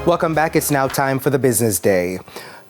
Welcome back. It's now time for the business day.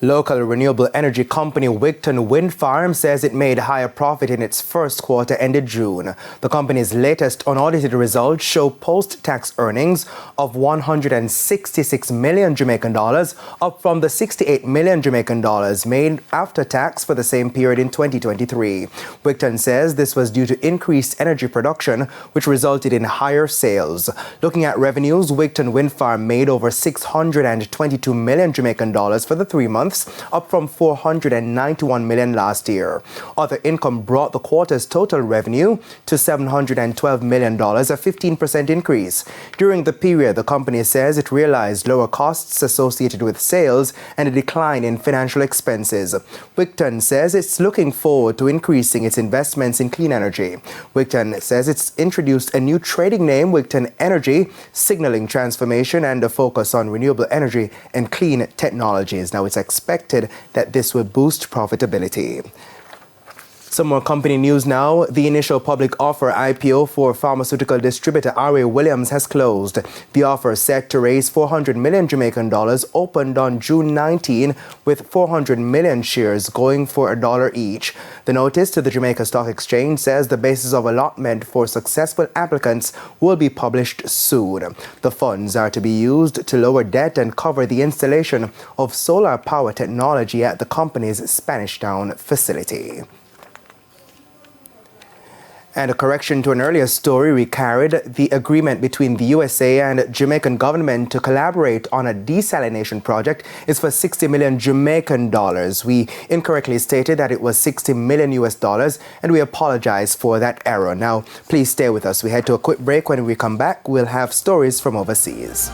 Local renewable energy company Wigton Windfarm says it made higher profit in its first quarter ended June. The company's latest unaudited results show post-tax earnings of 166 million Jamaican dollars, up from the 68 million Jamaican dollars made after tax for the same period in 2023. Wigton says this was due to increased energy production, which resulted in higher sales. Looking at revenues, Wigton Windfarm made over 622 million Jamaican dollars for the 3 months, up from 491 million last year. Other income brought the quarter's total revenue to $712 million, a 15% increase. During the period, the company says it realized lower costs associated with sales and a decline in financial expenses. Wigton says it's looking forward to increasing its investments in clean energy. Wigton says it's introduced a new trading name, Wigton Energy, signaling transformation and a focus on renewable energy and clean technologies. Now, it's expected that this will boost profitability. Some more company news now. The initial public offer IPO for pharmaceutical distributor R.A. Williams has closed. The offer, set to raise 400 million Jamaican dollars, opened on June 19, with 400 million shares going for $1 each. The notice to the Jamaica Stock Exchange says the basis of allotment for successful applicants will be published soon. The funds are to be used to lower debt and cover the installation of solar power technology at the company's Spanish Town facility. And a correction to an earlier story we carried, the agreement between the USA and Jamaican government to collaborate on a desalination project is for 60 million Jamaican dollars. We incorrectly stated that it was 60 million US dollars, and we apologize for that error. Now, please stay with us. We head to a quick break. When we come back, we'll have stories from overseas.